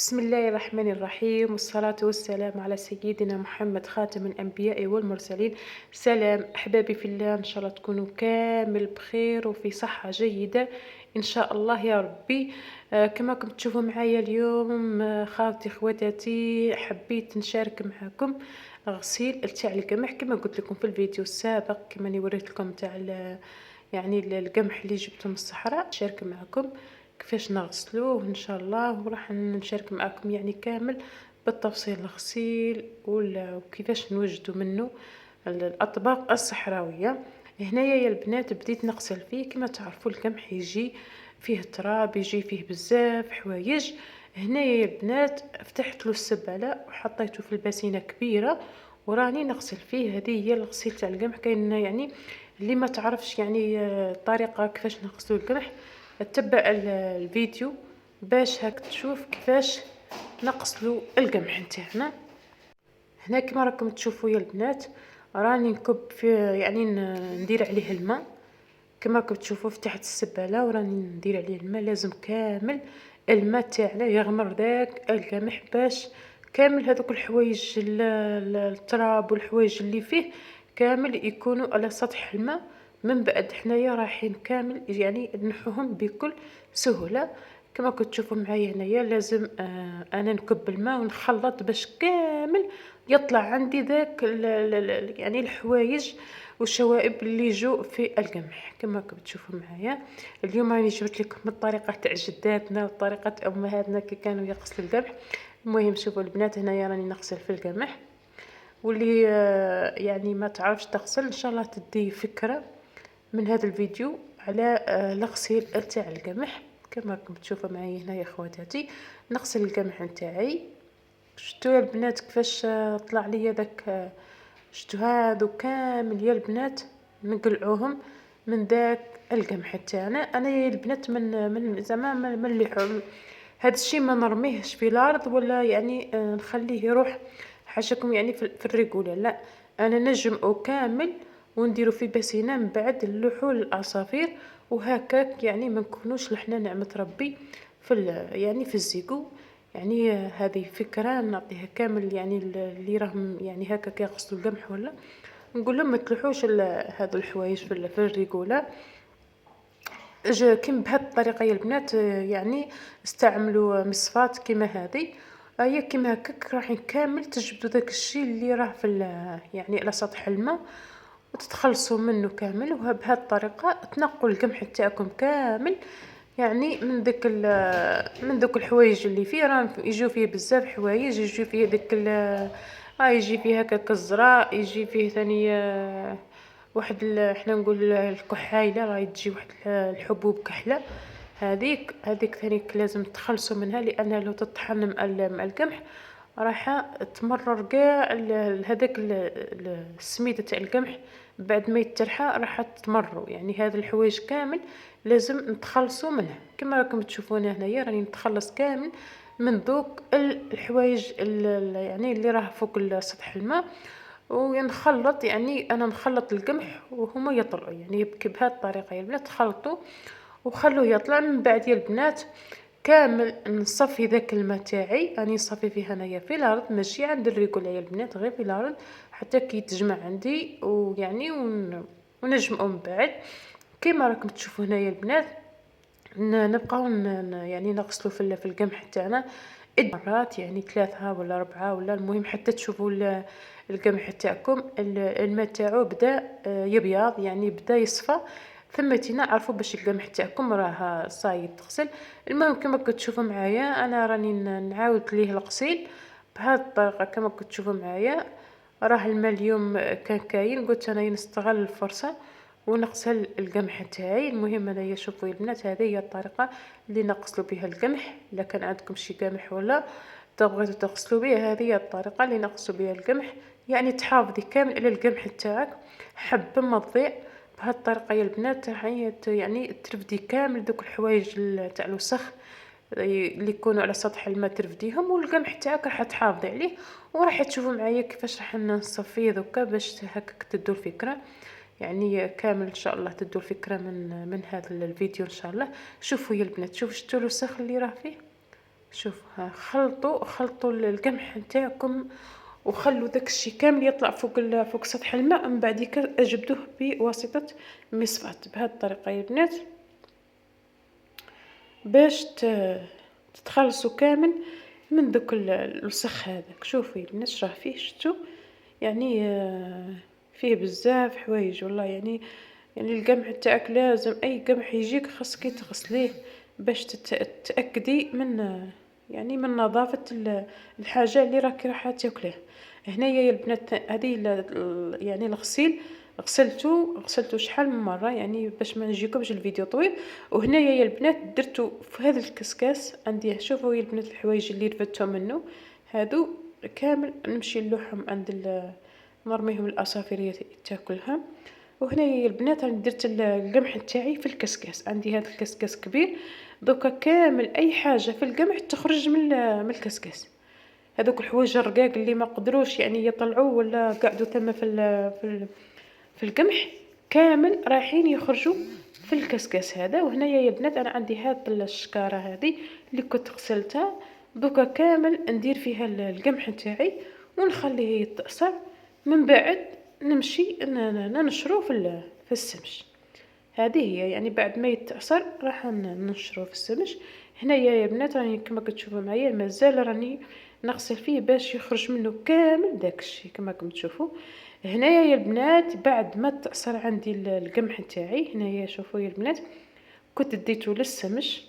بسم الله الرحمن الرحيم، والصلاة والسلام على سيدنا محمد خاتم الأنبياء والمرسلين. سلام أحبابي في الله، إن شاء الله تكونوا كامل بخير وفي صحة جيدة إن شاء الله يا ربي. كما كنت تشوفوا معايا اليوم، خاوتي خواتاتي، حبيت نشارك معكم غسيل تاع القمح كما قلت لكم في الفيديو السابق. كما اني وريت لكم تاع القمح اللي جبته من الصحراء، نشارك معكم كيفاش نغسلوه ان شاء الله، وراح نشارك معكم يعني كامل بالتفصيل الغسيل وكيفاش نوجدوا منه الاطباق الصحراويه. هنايا يا البنات بديت نغسل فيه. كما تعرفوا القمح يجي فيه تراب، يجي فيه بزاف حوايج. هنايا يا البنات فتحت له السبالة وحطيته في الباسينه كبيره وراني نغسل فيه. هذه هي الغسيل تاع القمح. كاين يعني اللي ما تعرفش يعني الطريقه كيفاش نغسلوا القمح، تبع الفيديو باش هاك تشوف كيفاش نغسلوا القمح نتاعنا. هنا كما راكم تشوفوا يا البنات، راني نكب في يعني ندير عليه الماء. كما راكم تشوفوا فتحت السباله وراني ندير عليه الماء. لازم كامل الماء تاعنا يغمر داك القمح باش كامل هذوك الحوايج التراب والحوايج اللي فيه كامل يكونوا على سطح الماء. من بعد حنايا رايحين كامل يعني نحوهم بكل سهوله. كما كنت تشوفوا معايا هنايا لازم انا نكب الماء ونخلط باش كامل يطلع عندي ذاك يعني الحوايج والشوائب اللي جو في القمح. كما راكم تشوفوا معايا اليوم راني جبت لكم الطريقه تاع جداتنا وطريقه امهاتنا كي كانوا يغسلوا القمح. المهم شوفوا البنات، هنايا راني نغسل في القمح. واللي يعني ما تعرفش تغسل ان شاء الله تدي فكره من هذا الفيديو على الغسيل تاع القمح. كما راكم تشوفوا معايا هنا يا خواتاتي نغسل القمح نتاعي. شفتوا يا البنات كيفاش طلع لي داك، شفتوا هادو كامل يا البنات نقلعوهم من داك القمح تاعنا. انا يا البنات من زعما من اللي هذا الشيء ما نرميهش في الارض ولا يعني نخليه يروح حاشاكم يعني في الريقوله، لا، انا نجمعه كامل ونديرو في باسينه من بعد اللحول العصافير. وهكاك يعني ما نكونوش لحنا نعمه ربي يعني في الزيقو. يعني هذه فكره نعطيها كامل يعني اللي راهم يعني هكا كيغسلوا القمح ولا نقول لهم ما تلوحوش هذو الحوايج في الريقوله. كيما بهذه الطريقه يا البنات، يعني استعملوا مصفات كيما هذه. هي كيما هكاك راح كامل تجبدوا داك الشيء اللي راه يعني على سطح الماء وتتخلصوا منه كامل. وبهذه الطريقه تنقوا القمح تاعكم كامل يعني من دوك الحوايج اللي فيه. راه يجوا فيه بزاف حوايج، يجوا فيه ديك يجي فيه هكاك الزراء، يجي فيه ثاني واحد حنا نقول الكحايله، راه تجي واحد الحبوب كحله. هذيك ثاني لازم تخلصوا منها، لانها لو تطحن مع القمح راح تمرر كاع هذاك السميده تاع القمح. بعد ما يترحى راح تمروا يعني هذا الحوايج كامل لازم نتخلصوا منها. كما راكم تشوفون هنايا راني نتخلص كامل من ذوك الحوايج يعني اللي راه فوق سطح الماء. ونخلط يعني انا نخلط القمح وهما يطلعوا يعني بهذه الطريقه يا البنات. خلطوا وخلوه يطلع. من بعد يا البنات كامل نصفي ذاك الماء تاعي، راني نصفي فيه انايا في الارض ماشي عند الريقوله يا البنات، غير في الارض حتى كي يتجمع عندي ويعني ونجمعوا من بعد. كيما راكم تشوفوا هنايا البنات نبقاو يعني نغسلوا في القمح تاعنا مرات، يعني 3 ولا 4 ولا المهم حتى تشوفوا القمح تاعكم الماء تاعو بدا يبيض يعني بدا يصفى. ثم عرفوا باش القمح تاعكم راه صايد تغسل. المهم كما كتشوفوا معايا انا راني نعاود ليه الغسيل بهذه الطريقه. كما كتشوفوا معايا راه الماء اليوم كان كاين، قلت انا نستغل الفرصه ونغسل القمح تاعي. المهم انايا شوفوا يا البنات هذه هي الطريقه اللي نغسلوا بها القمح. الا كان عندكم شي قمح ولا تبغيتوا تغسلوا به، هذه هي الطريقه اللي نغسلوا بها القمح. يعني تحافظي كامل على القمح تاعك حبه ما تضيع. بهذه الطريقه يا البنات يعني ترفدي كامل دوك الحوايج تاع الوسخ اللي يكونوا على سطح الماء، ترفديهم والقمح تاعك راح تحافظي عليه. وراح تشوفوا معايا كيفاش راح نصفيه دوكا باش هكاك تدوا الفكره. يعني كامل ان شاء الله تدوا الفكره من هذا الفيديو ان شاء الله. شوفوا يا البنات، شوفوا الوسخ اللي راه فيه، شوف ها، خلطوا القمح نتاعكم، وخلوا داك الشي كامل يطلع فوق سطح الماء، من بعديك اجبدوه بواسطة مصفاة بهذه الطريقة يا بنات، باش تتخلصوا كامل من دوك الوسخ هذاك. شوفي البنات راه فيه شتو، يعني فيه بزاف حوايج والله. يعني القمح تاعك لازم اي قمح يجيك خاصك تغسليه باش تتاكدي من يعني من نظافه الحاجه اللي راح تاكليها. هنايا يا البنات هذه يعني الغسيل غسلته شحال من مره، يعني باش ما نجيكمش الفيديو طويل. وهنايا يا البنات درتو في هذا الكسكاس عندي، شوفوا يا البنات الحوايج اللي رفدتهم منه هادو كامل نمشي نلوحهم عند نرميهم الاسافير تاكلها. وهنايا يا البنات راني درت القمح تاعي في الكسكاس، عندي هذا الكسكاس كبير، دوكا كامل اي حاجه في القمح تخرج من الكسكاس. هذوك الحوايج الرقاق اللي ما قدروش يعني يطلعوه ولا قعدوا تما في القمح كامل رايحين يخرجوا في الكسكاس هذا. وهنايا يا بنات انا عندي هاد الشكاره هذه اللي كنت غسلتها، دوكا كامل ندير فيها القمح تاعي ونخليه يتأثر، من بعد نمشي ننشرو في السمش. هذه هي يعني بعد ما يتعصر راح ننشره في السمش. هنايا يا بنات راني كما كتشوفوا معايا مازال راني نغسل فيه باش يخرج منه كامل داكشي كما راكم تشوفوا. هنايا يا البنات بعد ما تعصر عندي القمح تاعي، هنايا شوفوا يا البنات كنت ديته للسمش.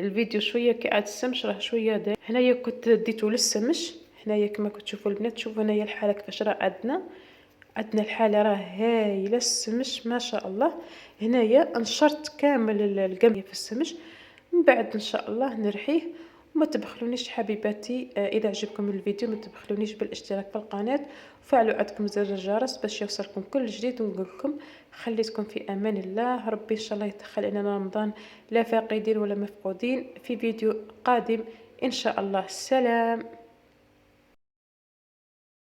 الفيديو شويه كي عاد السمش راه شويه داير. هنايا كنت ديته للسمش، هنايا كما كتشوفوا البنات. شوفوا هنايا الحاله كيفاش راه عندنا الحاله راه هايله السمش ما شاء الله. هنايا نشرت كامل القمح في السمش، من بعد ان شاء الله نرحيه. وما تبخلونيش حبيباتي اذا عجبكم الفيديو ما تبخلونيش بالاشتراك في القناه، وفعلوا عندكم زر الجرس باش يوصلكم كل جديد. ونقول لكم خليتكم في امان الله، ربي ان شاء الله يدخل علينا رمضان لا فاقدين ولا مفقودين. في فيديو قادم ان شاء الله. سلام.